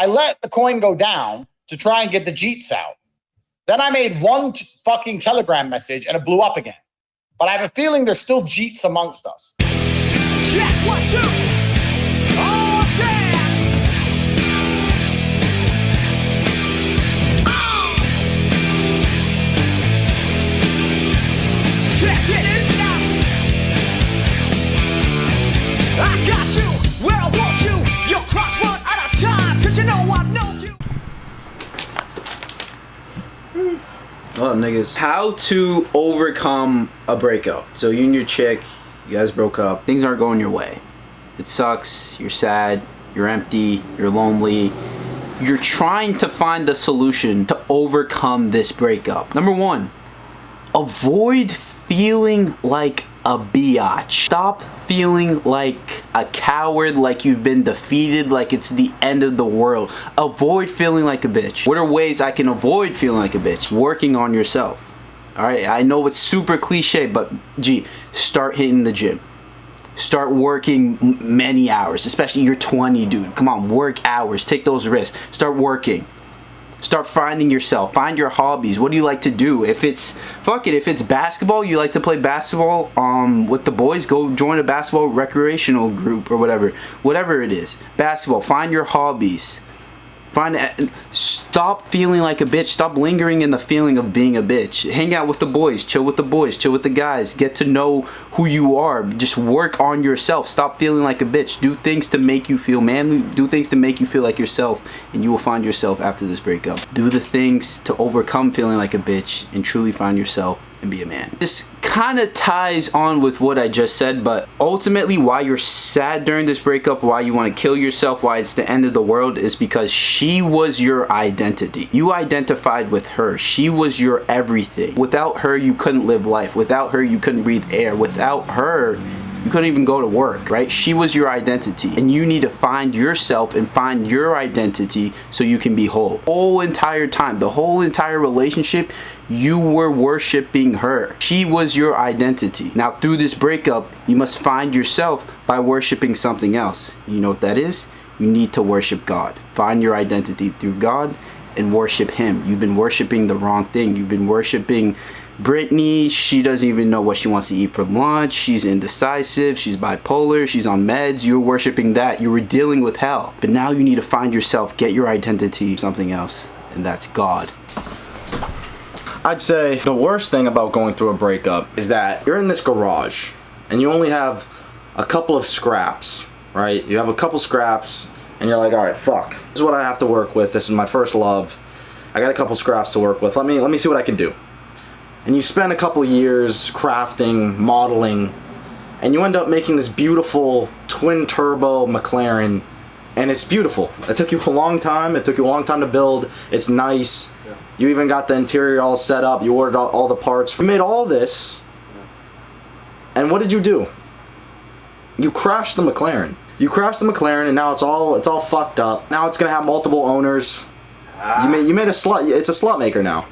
I let the coin go down to try and get the Jeets out. Then I made one fucking Telegram message and it blew up again. But I have a feeling there's still Jeets amongst us. Check 1, 2. Oh, yeah. Check it out. I got you where I want you. Your cross run out of time, cause you know I know you. What up, niggas? How to overcome a breakup. So you and your chick, you guys broke up. Things aren't going your way. It sucks. You're sad. You're empty. You're lonely. You're trying to find the solution to overcome this breakup. Number 1, avoid feeling like a biatch. Stop feeling like a coward, like you've been defeated, like it's the end of the world. Avoid feeling like a bitch. What are ways I can avoid feeling like a bitch? Working on yourself. Alright, I know it's super cliche, but gee, start hitting the gym. Start working many hours, especially you're 20, dude. Come on, work hours. Take those risks. Start working. Start finding yourself. Find your hobbies. What do you like to do? If it's, fuck it, if it's basketball, you like to play basketball with the boys, go join a basketball recreational group or whatever. Whatever it is. Basketball. Find your hobbies. Stop feeling like a bitch. Stop lingering in the feeling of being a bitch. Hang out with the boys. Chill with the boys. Chill with the guys. Get to know who you are. Just work on yourself. Stop feeling like a bitch. Do things to make you feel manly. Do things to make you feel like yourself, and you will find yourself after this breakup. Do the things to overcome feeling like a bitch and truly find yourself and be a man. This kind of ties on with what I just said, but ultimately why you're sad during this breakup, why you want to kill yourself, why it's the end of the world, is because she was your identity. You identified with her. She was your everything. Without her, you couldn't live life. Without her, you couldn't breathe air. Without her, you couldn't even go to work, right? She was your identity, and you need to find yourself and find your identity so you can be whole. The whole entire time, the whole entire relationship, you were worshiping her. She was your identity. Now, through this breakup, you must find yourself by worshiping something else. You know what that is? You need to worship God. Find your identity through God and worship Him. You've been worshiping the wrong thing. You've been worshiping Brittany. She doesn't even know what she wants to eat for lunch. She's indecisive. She's bipolar. She's on meds. You're worshiping that. You were dealing with hell. But now you need to find yourself, get your identity, something else, and that's God. I'd say the worst thing about going through a breakup is that you're in this garage and you only have a couple of scraps, right? You have a couple scraps and you're like, all right, fuck. This is what I have to work with. This is my first love. I got a couple scraps to work with. Let me see what I can do. And you spend a couple years crafting, modeling, and you end up making this beautiful twin turbo McLaren, and it's beautiful. It took you a long time. It took you a long time to build. It's nice. Yeah. You even got the interior all set up. You ordered all the parts. You made all this, and what did you do? You crashed the McLaren. You crashed the McLaren, and now it's all fucked up. Now it's gonna have multiple owners. You made a slut. It's a slut maker now.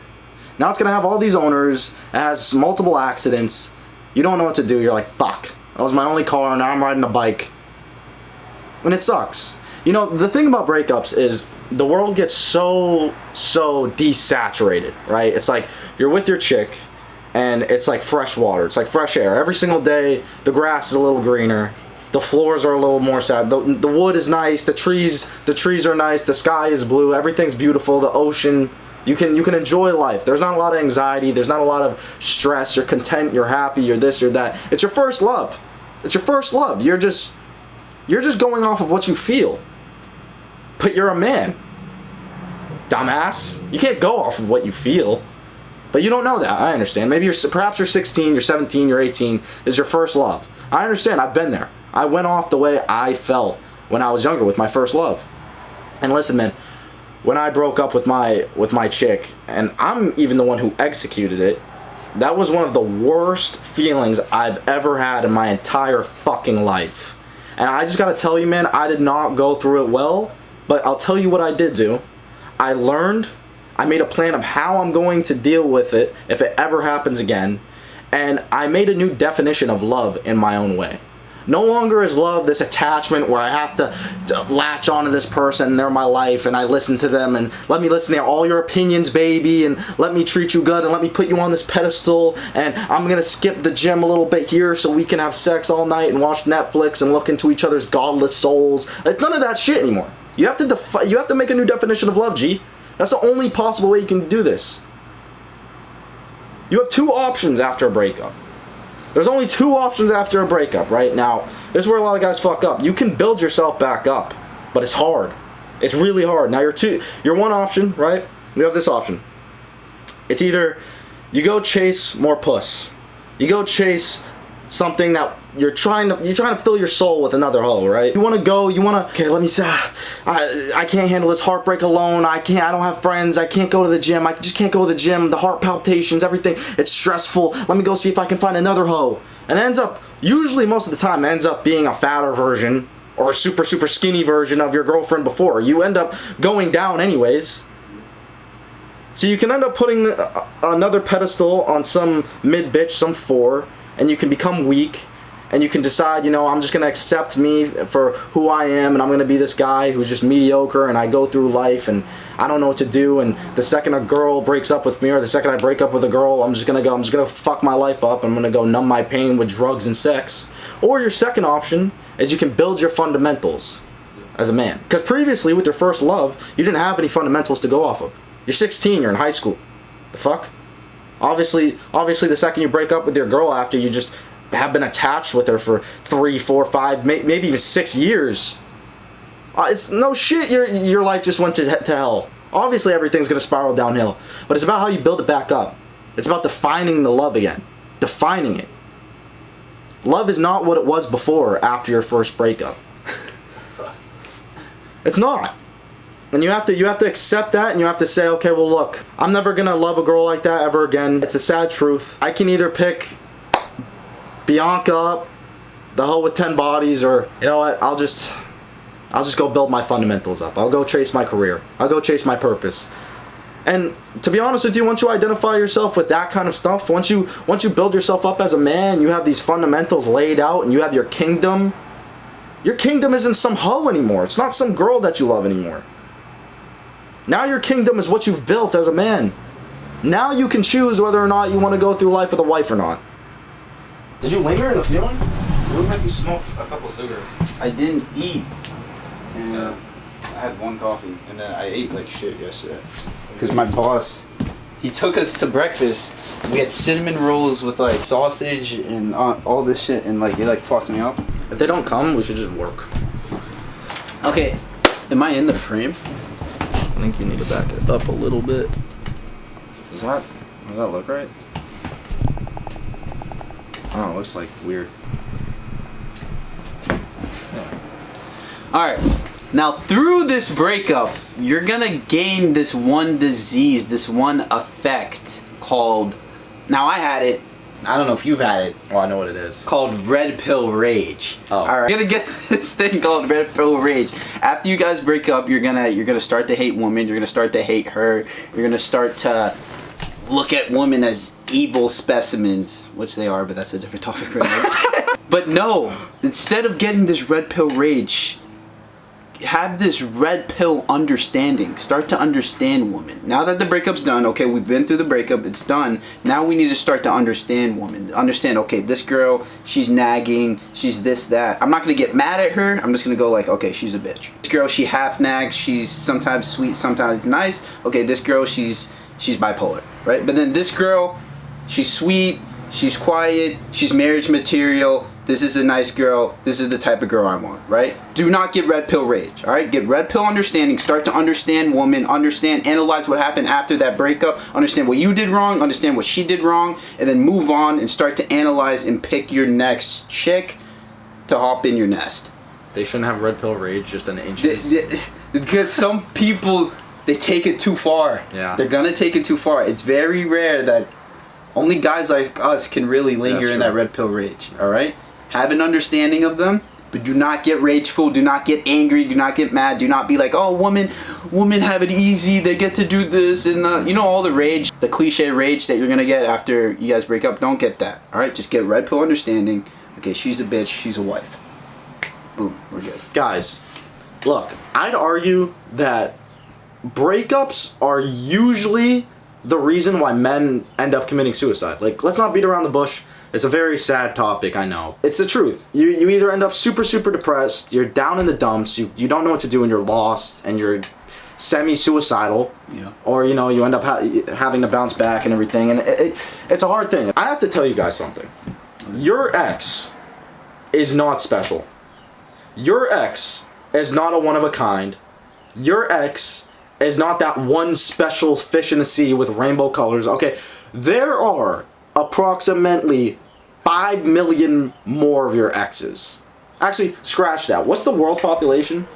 Now it's gonna have all these owners. It has multiple accidents. You don't know what to do. You're like, fuck. That was my only car. Now I'm riding a bike. And it sucks. You know, the thing about breakups is the world gets so desaturated, right? It's like you're with your chick and it's like fresh water. It's like fresh air. Every single day, the grass is a little greener. The floors are a little more sad. The wood is nice. The trees are nice. The sky is blue. Everything's beautiful. The ocean. You can enjoy life. There's not a lot of anxiety. There's not a lot of stress. You're content. You're happy. You're this. You're that. It's your first love. It's your first love. You're just going off of what you feel. But you're a man. Dumbass. You can't go off of what you feel. But you don't know that. I understand. Maybe perhaps you're 16, you're 17, you're 18. This is your first love. I understand. I've been there. I went off the way I felt when I was younger with my first love. And listen, man, when I broke up with my chick, and I'm even the one who executed it, that was one of the worst feelings I've ever had in my entire fucking life. And I just gotta tell you, man, I did not go through it well, but I'll tell you what I did do. I learned, I made a plan of how I'm going to deal with it if it ever happens again, and I made a new definition of love in my own way. No longer is love this attachment where I have to latch onto this person and they're my life and I listen to them and let me listen to all your opinions, baby, and let me treat you good and let me put you on this pedestal and I'm gonna skip the gym a little bit here so we can have sex all night and watch Netflix and look into each other's godless souls. It's none of that shit anymore. You have to make a new definition of love, G. That's the only possible way you can do this. You have two options after a breakup. There's only two options after a breakup, right? Now, this is where a lot of guys fuck up. You can build yourself back up, but it's hard. It's really hard. Now, your one option, right? You have this option. It's either you go chase more puss. You go chase something that you're trying to fill your soul with another hoe, right? Okay, let me say, I can't handle this heartbreak alone. I don't have friends. I can't go to the gym. I just can't go to the gym. The heart palpitations, everything. It's stressful. Let me go see if I can find another hoe. And it ends up, usually most of the time, ends up being a fatter version or a super, super skinny version of your girlfriend before. You end up going down anyways. So you can end up putting another pedestal on some mid bitch, some 4, and you can become weak, and you can decide, you know, I'm just going to accept me for who I am, and I'm going to be this guy who's just mediocre, and I go through life, and I don't know what to do, and the second a girl breaks up with me, or the second I break up with a girl, I'm just going to fuck my life up, I'm going to go numb my pain with drugs and sex. Or your second option is you can build your fundamentals as a man. Because previously, with your first love, you didn't have any fundamentals to go off of. You're 16, you're in high school. The fuck? Obviously, the second you break up with your girl after you just have been attached with her for 3, 4, 5, maybe even 6 years, it's no shit. Your life just went to hell. Obviously, everything's gonna spiral downhill. But it's about how you build it back up. It's about defining the love again, defining it. Love is not what it was before after your first breakup. It's not. And you have to accept that, and you have to say, okay, well look, I'm never gonna love a girl like that ever again. It's a sad truth. I can either pick Bianca, the hoe with 10 bodies, or you know what, I'll just go build my fundamentals up. I'll go chase my career. I'll go chase my purpose. And to be honest with you, once you identify yourself with that kind of stuff, once you build yourself up as a man, you have these fundamentals laid out, and you have your kingdom. Your kingdom isn't some hoe anymore. It's not some girl that you love anymore. Now your kingdom is what you've built as a man. Now you can choose whether or not you want to go through life with a wife or not. Did you linger in the feeling? It looked like you smoked a couple cigarettes. I didn't eat. And I had one coffee. And then I ate like shit yesterday. Because my boss, he took us to breakfast. We had cinnamon rolls with like sausage and all this shit. And like, it like fucked me up. If they don't come, we should just work. Okay, am I in the frame? I think you need to back it up a little bit. Does that look right? Oh, it looks like weird. Yeah. Alright, now through this breakup, you're gonna gain this one disease, this one effect called, now I had it, I don't know if you've had it. Oh, I know what it is. Called red pill rage. Oh. Alright, you're gonna get this thing called red pill rage. After you guys break up, you're gonna start to hate women, you're gonna start to hate her, you're gonna start to look at women as evil specimens, which they are, but that's a different topic right now. But no, instead of getting this red pill rage, have this red pill understanding. Start to understand women. Now that the breakup's done, okay, we've been through the breakup, it's done. Now we need to start to understand women. Understand, okay, this girl, she's nagging, she's this, that. I'm not gonna get mad at her, I'm just gonna go like, okay, she's a bitch. This girl, she half nags, she's sometimes sweet, sometimes nice. Okay, this girl, she's bipolar, right? But then this girl, she's sweet, she's quiet, she's marriage material, this is a nice girl, this is the type of girl I want, right? Do not get red pill rage, all right? Get red pill understanding, start to understand women, analyze what happened after that breakup, understand what you did wrong, understand what she did wrong, and then move on and start to analyze and pick your next chick to hop in your nest. They shouldn't have red pill rage just in inches. Because some people, they take it too far. Yeah. They're gonna take it too far. It's very rare that only guys like us can really linger in that red pill rage, all right? Have an understanding of them, but do not get rageful, do not get angry, do not get mad, do not be like, oh, women have it easy, they get to do this, and you know, all the rage, the cliche rage that you're gonna get after you guys break up. Don't get that, all right? Just get red pill understanding. Okay, she's a bitch, she's a wife. Boom, we're good. Guys, look, I'd argue that breakups are usually the reason why men end up committing suicide. Like, let's not beat around the bush. It's a very sad topic, I know. It's the truth. You either end up super depressed, you're down in the dumps, you don't know what to do, and you're lost, and you're semi-suicidal, Yeah. or you know, you end up having to bounce back and everything, and it's a hard thing. I have to tell you guys something. Your ex is not special. Your ex is not a one of a kind. Your ex is not that one special fish in the sea with rainbow colors. Okay, there are approximately 5 million more of your exes. Actually, scratch that. What's the world population?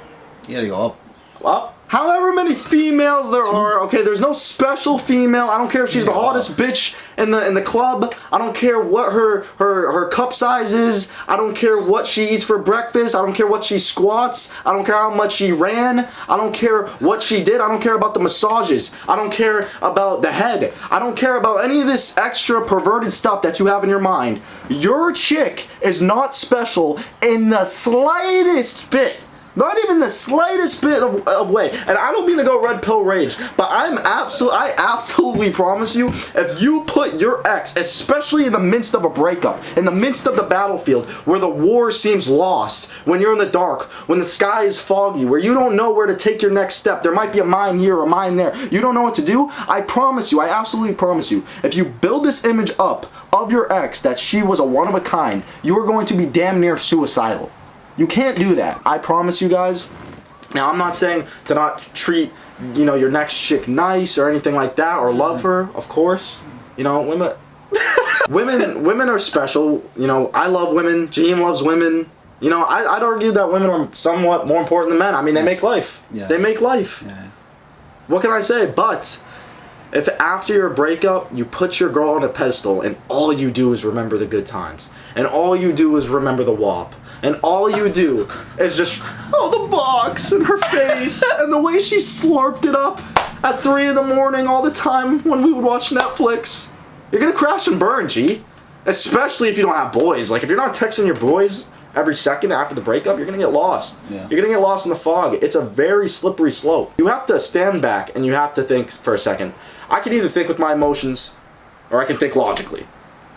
You gotta go up. Well, however many females there are, okay, there's no special female. I don't care if she's the hottest bitch in the club. I don't care what her cup size is. I don't care what she eats for breakfast. I don't care what she squats. I don't care how much she ran. I don't care what she did. I don't care about the massages. I don't care about the head. I don't care about any of this extra perverted stuff that you have in your mind. Your chick is not special in the slightest bit. Not even the slightest bit of way. And I don't mean to go red pill rage, but I absolutely promise you, if you put your ex, especially in the midst of a breakup, in the midst of the battlefield, where the war seems lost, when you're in the dark, when the sky is foggy, where you don't know where to take your next step, there might be a mine here, a mine there, you don't know what to do, I promise you, I absolutely promise you, if you build this image up of your ex that she was a one of a kind, you are going to be damn near suicidal. You can't do that. I promise you guys. Now, I'm not saying to not treat, you know, your next chick nice or anything like that, or love her, of course. You know, women are special. You know, I love women. Jaheim loves women. You know, I'd argue that women are somewhat more important than men. I mean, they make life. Yeah. They make life. Yeah. What can I say? But if after your breakup, you put your girl on a pedestal and all you do is remember the good times, and all you do is remember the WAP, and all you do is just, oh, the box and her face and the way she slurped it up at 3 in the morning all the time when we would watch Netflix, you're gonna crash and burn, G. Especially if you don't have boys. Like, if you're not texting your boys every second after the breakup, you're gonna get lost. Yeah. You're gonna get lost in the fog. It's a very slippery slope. You have to stand back and you have to think for a second. I can either think with my emotions or I can think logically.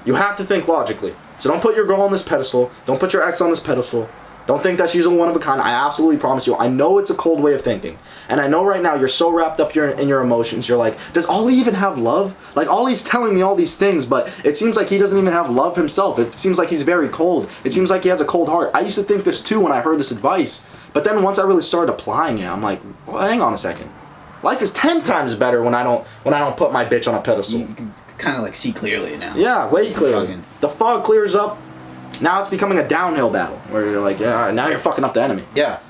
You have to think logically. So don't put your girl on this pedestal. Don't put your ex on this pedestal. Don't think that she's a one of a kind. I absolutely promise you. I know it's a cold way of thinking. And I know right now you're so wrapped up in your emotions. You're like, does Ollie even have love? Like, Ollie's telling me all these things, but it seems like he doesn't even have love himself. It seems like he's very cold. It seems like he has a cold heart. I used to think this too when I heard this advice. But then once I really started applying it, I'm like, well, hang on a second. Life is 10 times better when I don't put my bitch on a pedestal. You can kind of like see clearly now. Yeah, way clearly. Fucking- The fog clears up. Now it's becoming a downhill battle where you're like, yeah, now you're fucking up the enemy. Yeah.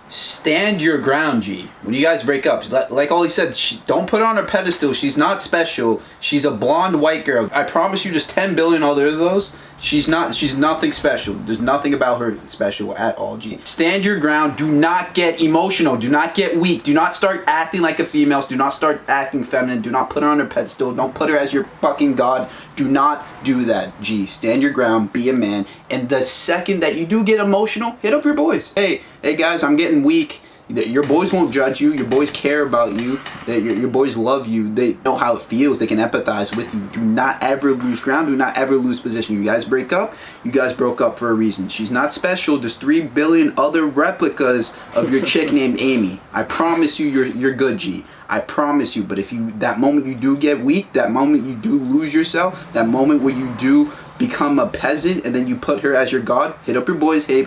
Stand your ground, G. When you guys break up, like Ollie said, don't put her on her pedestal. She's not special. She's a blonde white girl. I promise you, just 10 billion other of those. She's nothing special. There's nothing about her special at all, G. Stand your ground. Do not get emotional. Do not get weak. Do not start acting like a female. Do not start acting feminine. Do not put her on her pedestal. Don't put her as your fucking god. Do not do that, G. Stand your ground. Be a man. And the second that you do get emotional, hit up your boys. Hey guys, I'm getting weak. Your boys won't judge you. Your boys care about you. Your boys love you. They know how it feels. They can empathize with you. Do not ever lose ground. Do not ever lose position. You guys break up. You guys broke up for a reason. She's not special. There's 3 billion other replicas of your chick named Amy. I promise you, you're good, G. I promise you. But if that moment you do get weak, that moment you do lose yourself, that moment where you do become a peasant and then you put her as your god, hit up your boys. Hey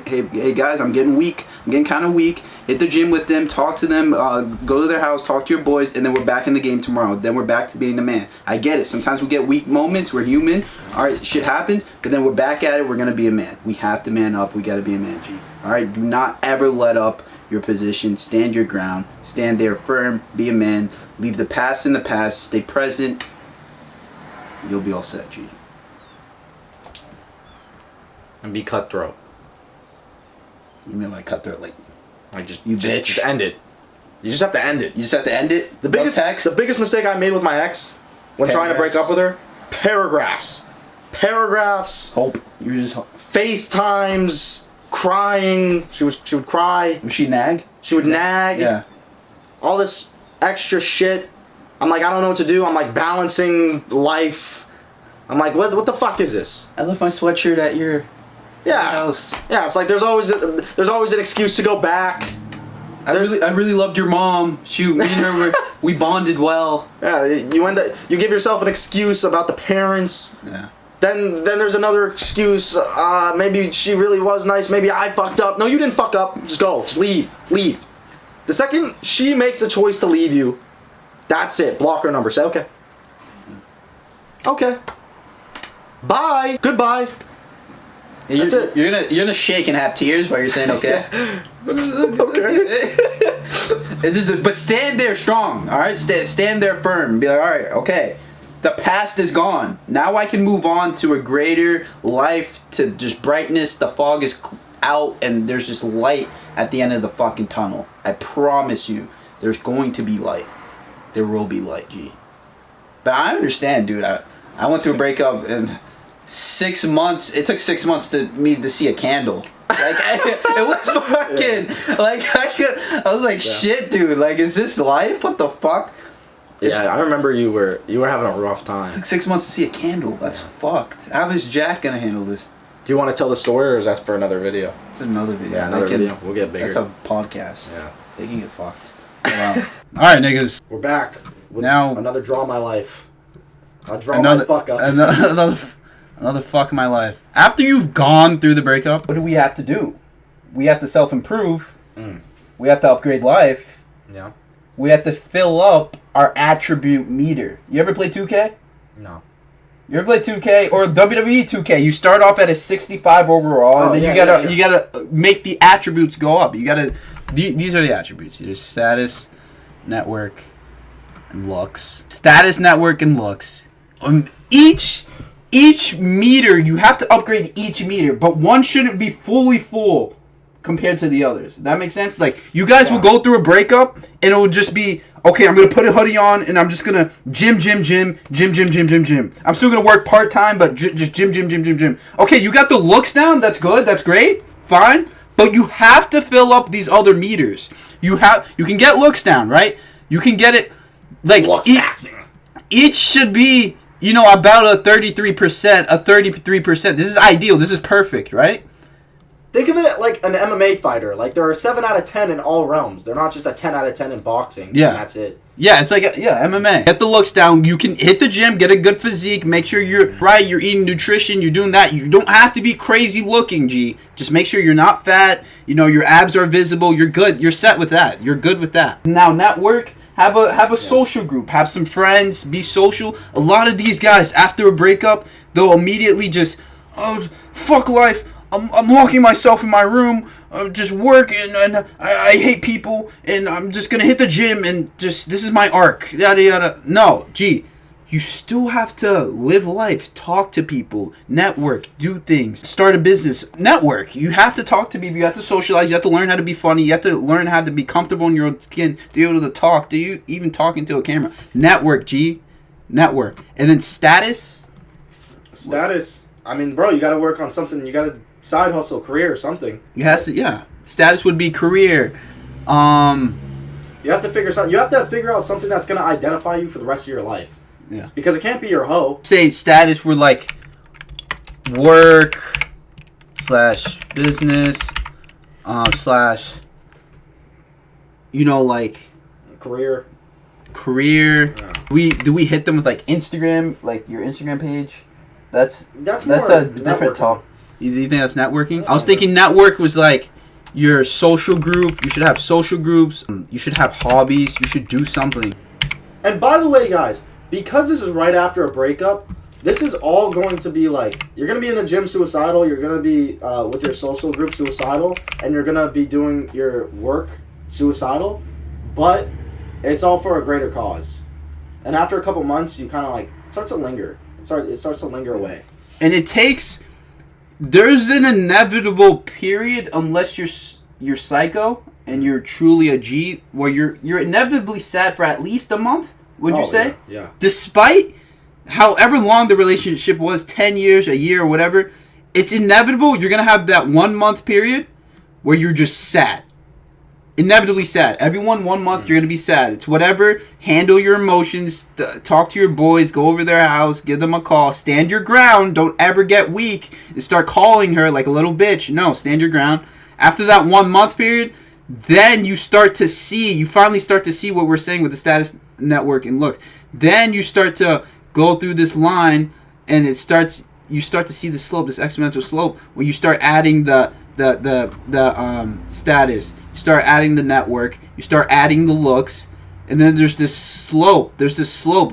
guys, I'm getting weak. I'm getting kind of weak. Hit the gym with them, talk to them, go to their house, talk to your boys, and then we're back in the game tomorrow. Then we're back to being a man. I get it. Sometimes we get weak moments. We're human. All right, shit happens, but then we're back at it. We're going to be a man. We have to man up. We got to be a man, G. All right, do not ever let up your position. Stand your ground. Stand there firm. Be a man. Leave the past in the past. Stay present. You'll be all set, G. And be cutthroat. You mean like cutthroat, like You bitch. Just end it. You just have to end it. you just have to end it? The biggest mistake I made with my ex when trying to break up with her, paragraphs. Hope. You're just FaceTimes, crying. She would cry. Was she nag? She would nag. Yeah. All this extra shit. I'm like, I don't know what to do. I'm like balancing life. I'm like, what the fuck is this? I left my sweatshirt at your house. Yeah, it's like there's always an excuse to go back. I really loved your mom. Me and her we bonded well. Yeah, you give yourself an excuse about the parents. Yeah. Then there's another excuse. Maybe she really was nice. Maybe I fucked up. No, you didn't fuck up. Just go. Just leave. The second she makes the choice to leave you, that's it. Block her number. Say okay. Okay. Bye. Goodbye. That's it. You're gonna shake and have tears while you're saying okay. Okay. But stand there strong. All right. Stand there firm. Be like, all right. Okay. The past is gone. Now I can move on to a greater life, to just brightness. The fog is out and there's just light at the end of the fucking tunnel. I promise you, there's going to be light. There will be light, G. But I understand, dude. I went through a breakup and 6 months. It took 6 months to see a candle. Like it was fucking like I was like, shit, dude. Like, is this life? What the fuck? Yeah, I remember you were having a rough time. It took 6 months to see a candle. That's fucked. How is Jack gonna handle this? Do you want to tell the story, or is that for another video? It's another video. Yeah, another video. We'll get bigger. That's a podcast. Yeah. They can get fucked. All right, niggas. We're back. With Now another draw my life. I draw my fuck up. Another fuck my life. After you've gone through the breakup, what do we have to do? We have to self-improve. We have to upgrade life. Yeah. We have to fill up our attribute meter. You ever play 2K? No. You ever play 2K or WWE 2K? You start off at a 65 overall, and then you gotta make the attributes go up. You gotta. These are the attributes. There's status, network, and looks. Status, network, and looks. Each meter, you have to upgrade each meter, but one shouldn't be fully full compared to the others. That makes sense? Like, you guys will go through a breakup, and it will just be, okay, I'm going to put a hoodie on, and I'm just going to gym. I'm still going to work part-time, but just gym. Okay, you got the looks down. That's good. That's great. Fine. But you have to fill up these other meters. You can get looks down, right? You can get it, like, each should be, about a 33%. This is ideal. This is perfect, right? Think of it like an MMA fighter. Like, there are 7 out of 10 in all realms. They're not just a 10 out of 10 in boxing. Yeah. And that's it. Yeah, it's like, MMA. Get the looks down. You can hit the gym, get a good physique, make sure you're right, you're eating nutrition, you're doing that. You don't have to be crazy looking, G. Just make sure you're not fat, your abs are visible, you're good. You're set with that. You're good with that. Now, network. Have a social group. Have some friends. Be social. A lot of these guys, after a breakup, they'll immediately just, oh, fuck life. I'm locking myself in my room. Just work and I hate people and I'm just gonna hit the gym and just this is my arc. Yada yada. No, G. You still have to live life, talk to people, network, do things, start a business, network. You have to talk to people, you have to socialize, you have to learn how to be funny, you have to learn how to be comfortable in your own skin, to be able to talk, to you even talking to a camera. Network, G. Network. And then status. I mean, bro, you gotta work on something, you gotta side hustle, career, or something. It has to, yeah. Status would be career. You have to figure out something that's gonna identify you for the rest of your life. Yeah. Because it can't be your hoe. Say status were like work / business / like career. Yeah. Do we hit them with like Instagram, like your Instagram page? That's a different talk. You think that's networking? I was thinking network was like your social group. You should have social groups. You should have hobbies. You should do something. And by the way, guys, because this is right after a breakup, this is all going to be like, you're going to be in the gym suicidal, you're going to be with your social group suicidal, and you're going to be doing your work suicidal, but it's all for a greater cause. And after a couple months, you kind of like, it starts to linger. It starts to linger away. And there's an inevitable period, unless you're psycho and you're truly a G, where you're inevitably sad for at least a month. Would you say? Yeah. Despite however long the relationship was, 10 years, a year, or whatever, it's inevitable. You're gonna have that 1 month period where you're just sad. Inevitably sad. Every 1 month you're gonna be sad. It's whatever. Handle your emotions. Talk to your boys. Go over their house. Give them a call. Stand your ground. Don't ever get weak and start calling her like a little bitch. No, stand your ground. After that 1 month period, then you finally start to see what we're saying with the status network and looks. Then you start to go through this line, and you start to see the slope, this exponential slope, when you start adding the status, you start adding the network, you start adding the looks, and then there's this slope.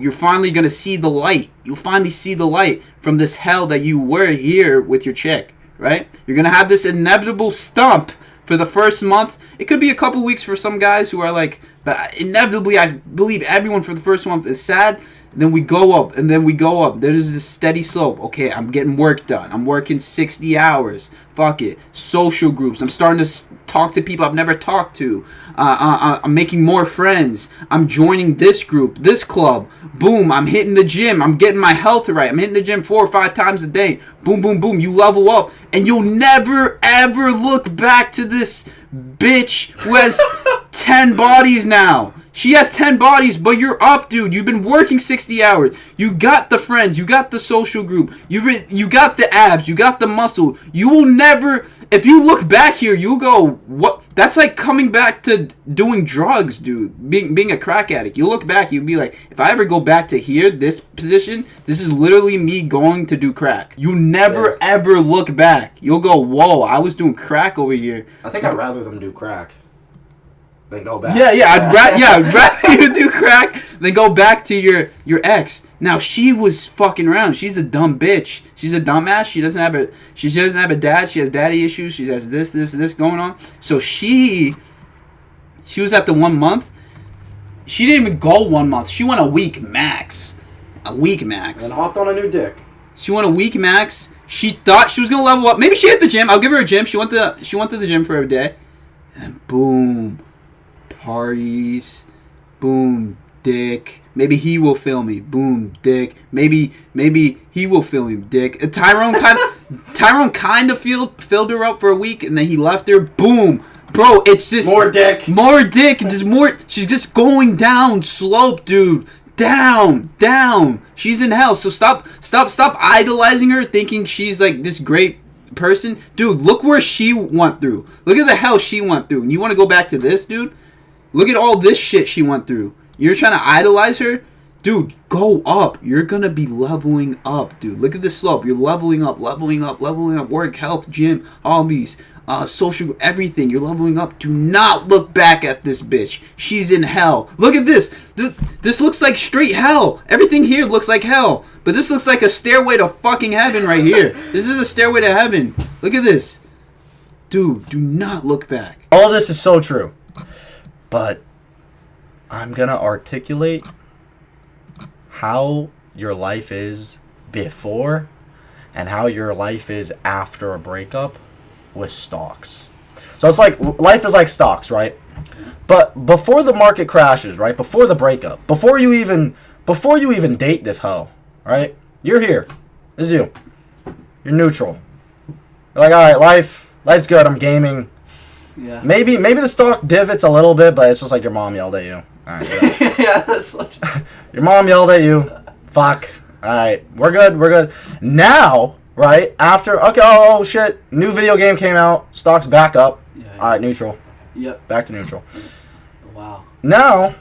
You're finally gonna see the light. You'll finally see the light from this hell that you were here with your chick, right? You're gonna have this inevitable stump for the first month. It could be a couple weeks for some guys who are like, but inevitably, I believe everyone for the first month is sad. Then we go up, and then we go up. There's this steady slope. Okay, I'm getting work done. I'm working 60 hours. Fuck it. Social groups. I'm starting to talk to people I've never talked to. I'm making more friends. I'm joining this group, this club. Boom, I'm hitting the gym. I'm getting my health right. I'm hitting the gym 4 or 5 times a day. Boom, boom, boom. You level up, and you'll never, ever look back to this bitch who has 10 bodies now. She has 10 bodies, but you're up, dude. You've been working 60 hours. You got the friends. You got the social group. You got the abs. You got the muscle. You will never... If you look back here, you'll go, what? That's like coming back to doing drugs, dude. Being a crack addict. You look back, you'll be like, if I ever go back to here, this position, this is literally me going to do crack. You never, ever look back. You'll go, whoa, I was doing crack over here. I think I'd rather them do crack than go back. Yeah, I'd rather you do crack than go back to your ex. Now, she was fucking around. She's a dumb bitch. She's a dumbass. She doesn't have a dad. She has daddy issues. She has this going on. So she was at the 1 month. She didn't even go 1 month. She went a week max. And hopped on a new dick. She went a week max. She thought she was gonna level up. Maybe she hit the gym. I'll give her a gym. She went to the gym for a day. And boom. Parties. Boom. Dick. Maybe he will film me. Boom, dick. Maybe he will film me, dick. Tyrone kind of filled her up for a week, and then he left her. Boom, bro. It's just more dick. Just more. She's just going down slope, dude. Down. She's in hell. So stop idolizing her, thinking she's like this great person, dude. Look where she went through. Look at the hell she went through. And you want to go back to this, dude? Look at all this shit she went through. You're trying to idolize her? Dude, go up. You're going to be leveling up, dude. Look at this slope. You're leveling up. Work, health, gym, hobbies, social, everything. You're leveling up. Do not look back at this bitch. She's in hell. Look at this. This looks like straight hell. Everything here looks like hell. But this looks like a stairway to fucking heaven right here. This is a stairway to heaven. Look at this. Dude, do not look back. All of this is so true. But I'm going to articulate how your life is before and how your life is after a breakup with stocks. So it's like, life is like stocks, right? But before the market crashes, right? Before the breakup, before you even date this hoe, right? You're here. This is you. You're neutral. You're like, all right, life's good. I'm gaming. Yeah. Maybe the stock divots a little bit, but it's just like your mom yelled at you. All right, Yeah, that's such. your mom yelled at you. Fuck. All right, we're good. Now, right after, okay, oh shit, new video game came out. Stock's back up. Yeah. All right, neutral. Yep. Back to neutral. Wow. Now,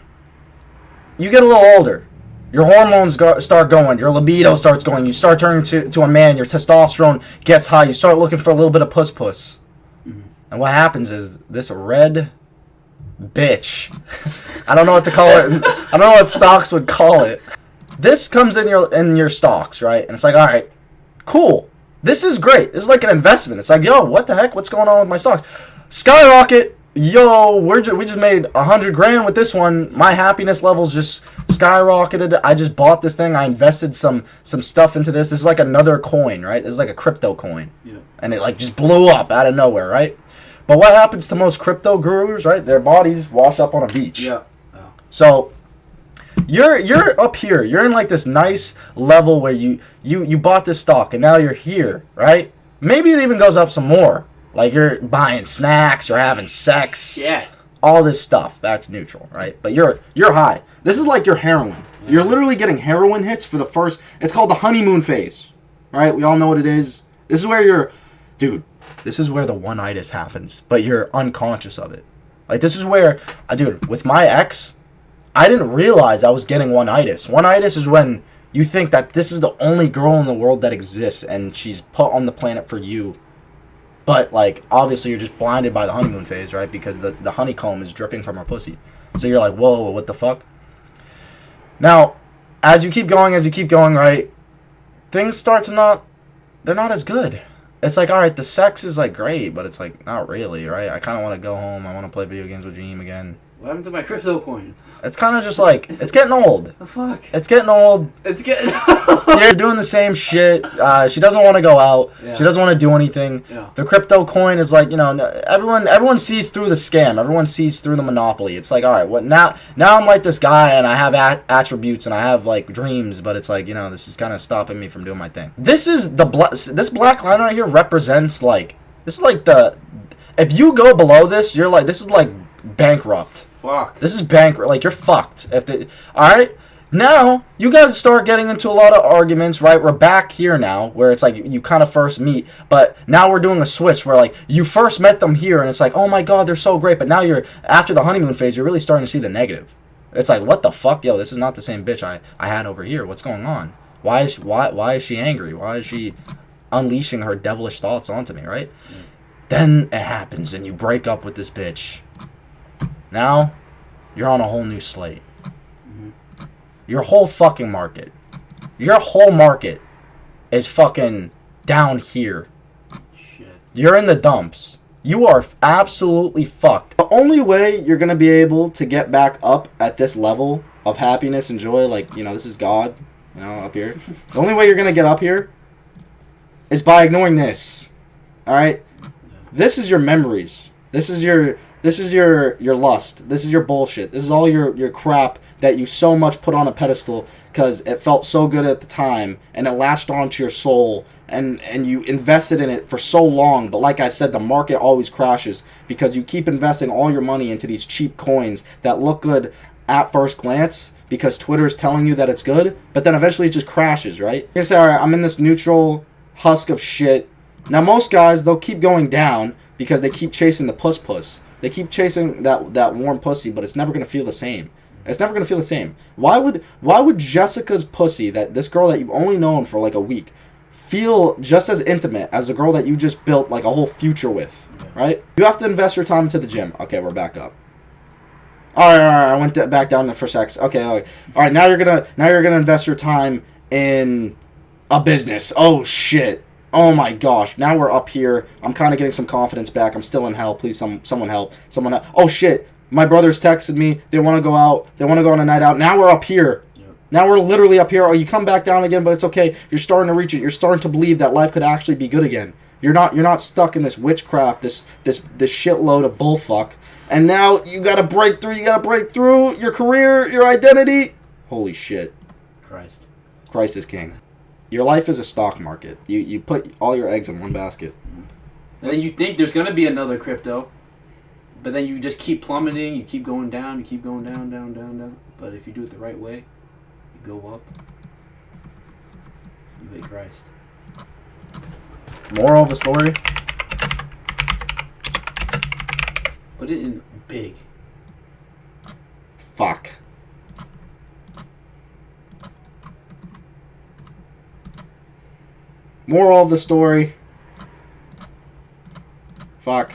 you get a little older. Your hormones start going. Your libido starts going. You start turning to a man. Your testosterone gets high. You start looking for a little bit of puss. And what happens is this red bitch. I don't know what to call it. I don't know what stocks would call it. This comes in your stocks, right? And it's like, all right, cool. This is great. This is like an investment. It's like, yo, what the heck? What's going on with my stocks? Skyrocket. Yo, we just made $100,000 with this one. My happiness levels just skyrocketed. I just bought this thing. I invested some stuff into this. This is like another coin, right? This is like a crypto coin. Yeah. And it like just blew up out of nowhere, right? But what happens to most crypto gurus, right? Their bodies wash up on a beach. Yeah. Oh. So you're up here. You're in like this nice level where you bought this stock and now you're here, right? maybe it even goes up some more. Like you're buying snacks, you're having sex, Yeah. all this stuff back to neutral, right? But you're high. This is like your heroin. You're literally getting heroin hits for the first. It's called the honeymoon phase, right? We all know what it is. This is where dude. This is where the one-itis happens, but you're unconscious of it. Like this is where, dude, with my ex, I didn't realize I was getting one-itis. One-itis is when you think that this is the only girl in the world that exists, and she's put on the planet for you. But, like, obviously you're just blinded by the honeymoon phase, right? Because the honeycomb is dripping from her pussy. So you're like, whoa, what the fuck? Now, as you keep going, right, things start to they're not as good. It's like, all right, the sex is, like, great, but it's, like, not really, right? I kind of want to go home. I want to play video games with Dream again. What happened to my crypto coins? It's kind of just like, it's getting old. The fuck? It's getting old. It's getting. You're doing the same shit. She doesn't want to go out. Yeah. She doesn't want to do anything. Yeah. The crypto coin is like, everyone sees through the scam. Everyone sees through the monopoly. It's like, all right, what now? Now I'm like this guy, and I have attributes, and I have like dreams, but it's like, this is kind of stopping me from doing my thing. This is this black line right here represents like, this is like if you go below this, you're like, this is like bankrupt. Fuck. This is bankrupt. Like, you're fucked. Alright? Now, you guys start getting into a lot of arguments, right? We're back here now, where it's like you kind of first meet, but now we're doing a switch where, like, you first met them here, and it's like, oh my god, they're so great, but now after the honeymoon phase, you're really starting to see the negative. It's like, what the fuck? Yo, this is not the same bitch I had over here. What's going on? Why is she angry? Why is she unleashing her devilish thoughts onto me, right? Then it happens, and you break up with this bitch. Now, you're on a whole new slate. Your whole fucking market. Your whole market is fucking down here. Shit. You're in the dumps. You are absolutely fucked. The only way you're going to be able to get back up at this level of happiness and joy, like, this is God, up here. The only way you're going to get up here is by ignoring this. Alright? This is your memories. This is your lust. This is your bullshit. This is all your crap that you so much put on a pedestal because it felt so good at the time and it latched onto your soul and you invested in it for so long. But like I said, the market always crashes because you keep investing all your money into these cheap coins that look good at first glance because Twitter's telling you that it's good, but then eventually it just crashes, right? You're gonna say, all right, I'm in this neutral husk of shit. Now most guys, they'll keep going down because they keep chasing the puss. They keep chasing that warm pussy, but it's never gonna feel the same. It's never gonna feel the same. Why would Jessica's pussy, this girl that you've only known for like a week, feel just as intimate as the girl that you just built like a whole future with, right? You have to invest your time into the gym. Okay, we're back up. All right. I went back down for sex. Okay. All right. Now you're gonna invest your time in a business. Oh shit. Oh my gosh, now we're up here. I'm kind of getting some confidence back. I'm still in hell. Please, someone help. Someone help. Oh shit, my brothers texted me. They want to go out. They want to go on a night out. Now we're up here. Yep. Now we're literally up here. Oh, you come back down again, but it's okay. You're starting to reach it. You're starting to believe that life could actually be good again. You're not stuck in this witchcraft, this shitload of bullfuck. And now you gotta break through. You gotta break through your career, your identity. Holy shit. Christ is king. Your life is a stock market. You put all your eggs in one basket. And then you think there's going to be another crypto, but then you just keep plummeting, you keep going down, you keep going down, down, down, down. But if you do it the right way, you go up, you hit Christ. Moral of the story? Put it in big. Fuck. Moral of the story. Fuck.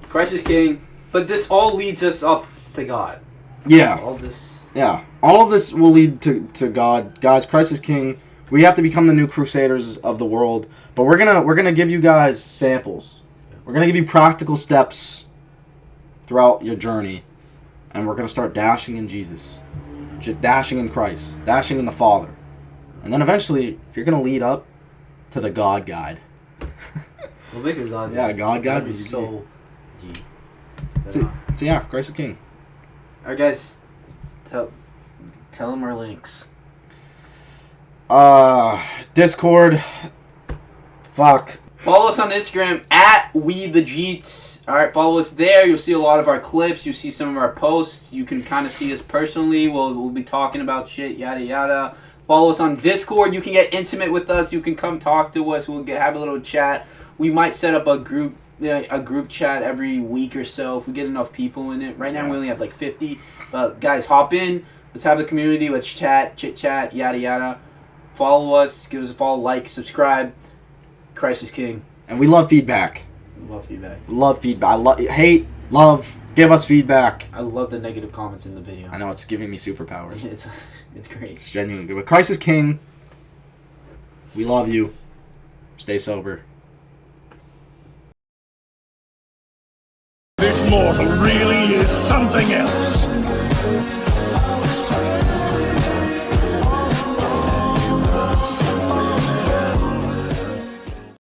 Christ is king. But this all leads us up to God. Yeah. All this. Yeah. All of this will lead to God. Guys, Christ is king. We have to become the new crusaders of the world. But we're gonna give you guys samples. We're gonna give you practical steps throughout your journey. And we're gonna start dashing in Jesus. Just dashing in Christ, dashing in the Father. And then eventually, you're going to lead up to the God Guide. We'll make it God. Yeah, God Guide. That'd be so deep. So yeah, Christ is king. Alright guys, tell them our links. Discord. Fuck. Follow us on Instagram at WeTheJeets. Alright, follow us there. You'll see a lot of our clips. You'll see some of our posts. You can kind of see us personally. We'll be talking about shit, yada yada. Follow us on Discord. You can get intimate with us. You can come talk to us. We'll have a little chat. We might set up a group chat every week or so if we get enough people in it. Right now we only have like 50. But guys, hop in. Let's have a community. Let's chat, chit chat, yada yada. Follow us. Give us a follow, like, subscribe. Christ is King. And we love feedback. Love feedback. Love feedback. Hate, love, give us feedback. I love the negative comments in the video. I know, it's giving me superpowers. It's great. It's genuinely good. But Christ is King. We love you. Stay sober. This mortal really is something else.